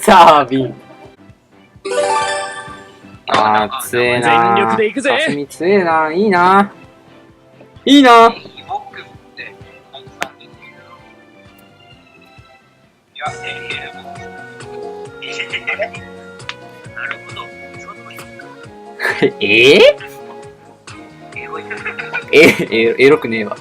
タービン。あー、強えな全力で行くぜ。かすみ強えな。いいな。いいな。僕って書いてたんですけど。いや、なるほど。そのエロくねえわ。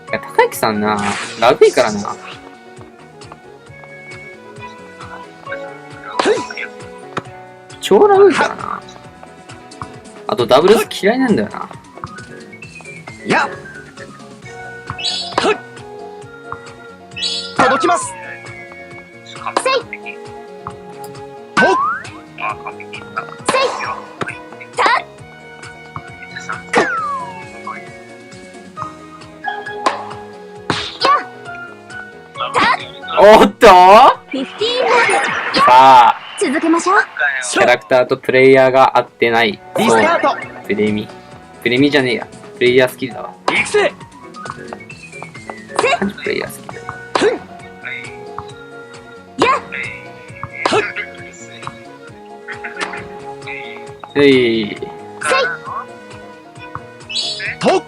いや、高之さんな、ラグいからな。超ラグいからな。あとダブルス嫌いなんだよな。やっ届きます。完璧。ほっあ、完璧。おっとさあ、続けましょう。キャラクターとプレイヤーが合ってない。リスタート。プレミじゃねえや。プレイヤースキルだわ。行くぜ。何プレイヤースキル。と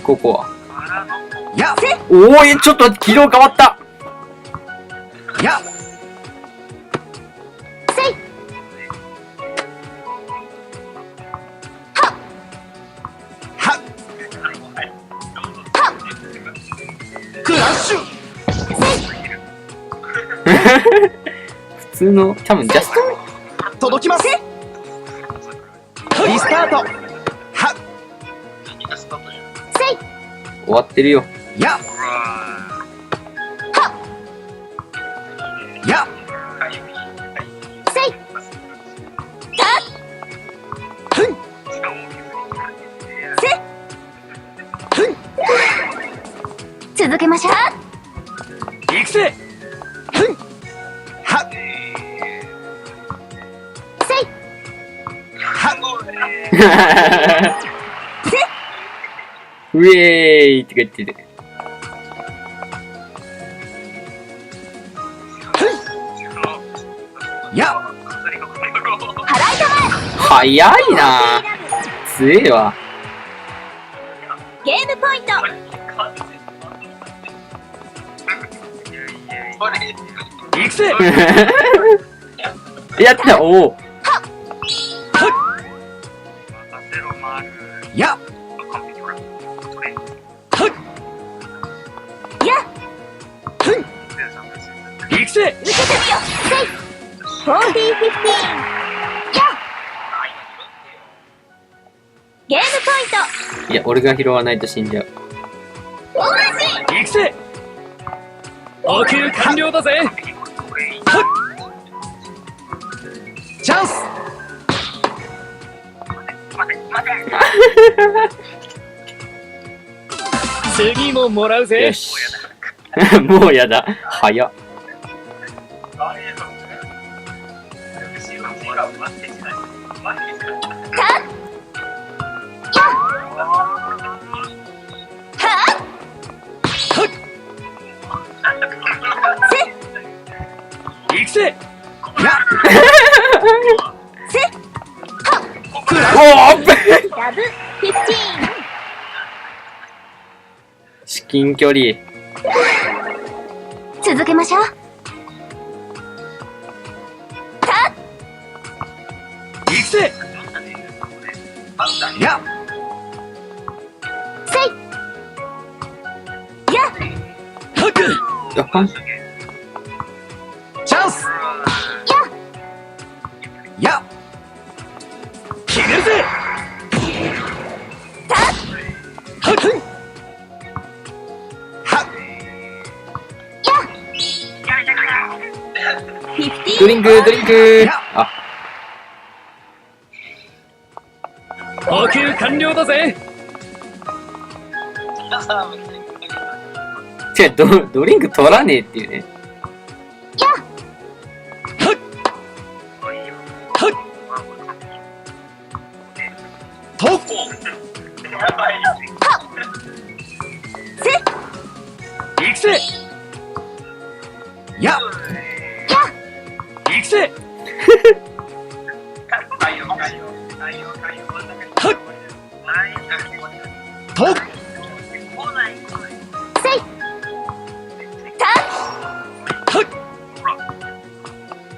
ここは。やおお、ちょっと軌道変わった。やはっクラッシュ。普通の、多分ジャスト。届きます。リスタート。はっ終わってるよ。やや続けましょう。行くぜ。はっはっウェーイって言ってる。や早いな。強えわ。ゲームポイント。行くぜ。やった。おお。や行くぜ。抜けてみよう。40-15。ゲームポイント。いや、俺が拾わないと死んじゃう。行くぜ。補給完了だぜ。チャンス。次ももらうぜ。よし。もうやだ。早っ。行くぜ。おおラブ15。至近距離。続けましょう。行くぜ。やはっやっチャンス。や決めるぜ。はっはっドリンク。あ、補給完了だぜ。違う、ドリンク取らねえっていうね。はっはっと行くぜや行くぜと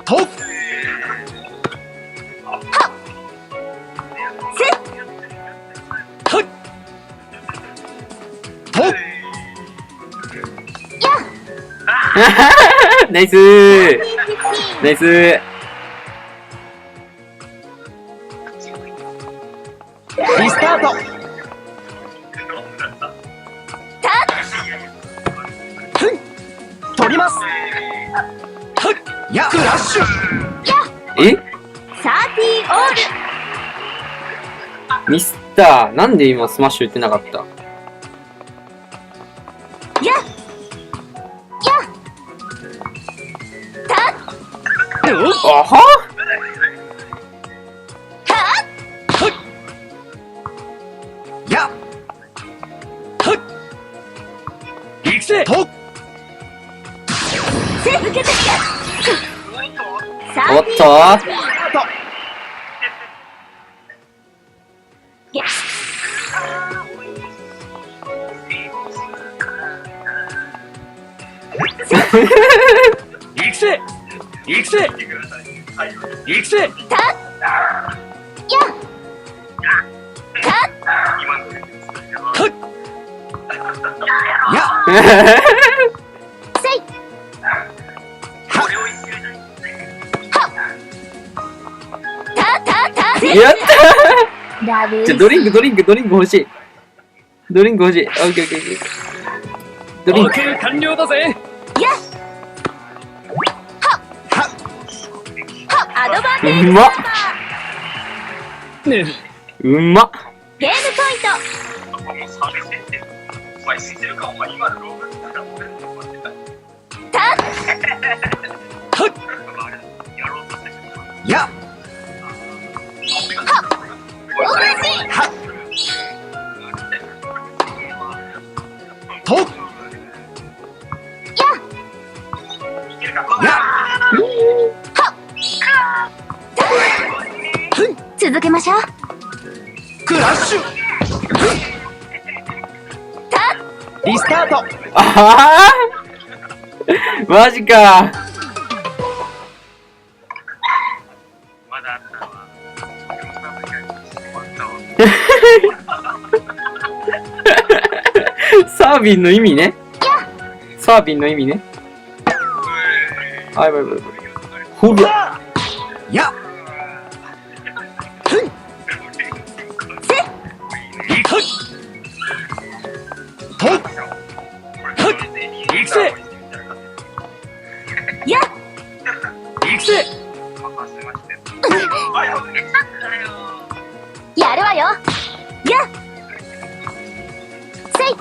ととナイスーナイスーリスタート取りますやクラッシュえ30オールミスったなんで今スマッシュ打ってなかったやあはや行くぜと続けておっと行くぜ行くぜ行くぜやったダブルーじゃドリンク欲しいドリンク欲しいオッケーオッケーオッケードリンク OK 完了だぜアドバンテージうまっねうまっゲームポイントやと続けましょうクラッシュリスタートあはーマジかまだあったわ。サービンの意味ねサービンの意味ねはいバイバイバイほらやと行くぜや行くぜやるわよやせい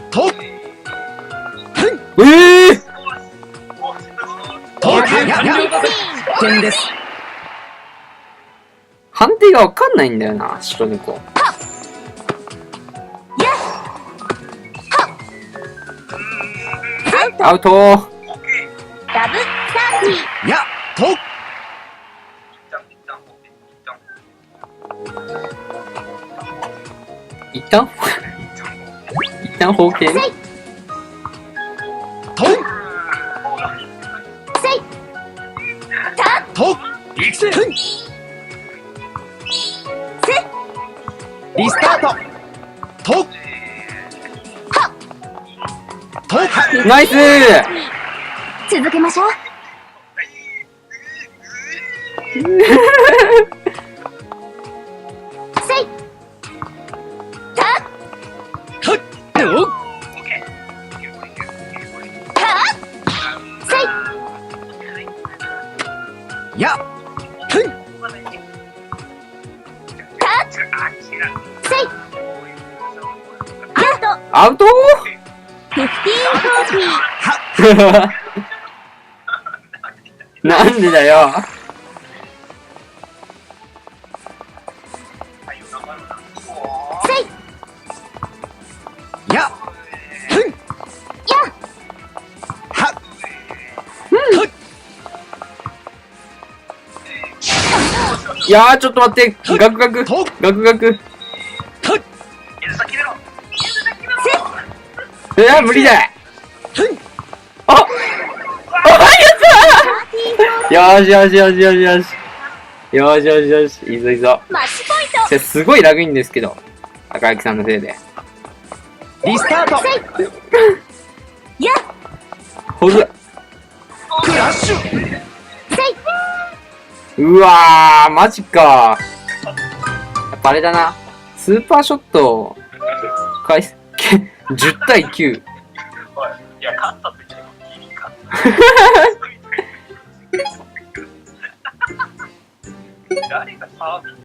とと完了だぜ点です判定がわかんないんだよな白猫アウトダブサーティやと一旦一旦方形せいとせいと行くぜリスタートととナイス続けましょうせいおっせいやせいアウト1540なんでだよいやー、ちょっと待って。ガクガク。とガクガク。水先めろ。いや、無理だ。ああ、やったー。よしよしよしよしよし。よしよしよし。いいぞいいぞ。マッチポイント。すごいラグいんですけど。赤焼さんのせいで。リスタートやほぐ。クラッシュせい。うわー、マジか。やっぱあれだな。スーパーショット、回数、10対9。おい、いや、勝ったって言ってもギリ勝った。誰がサービス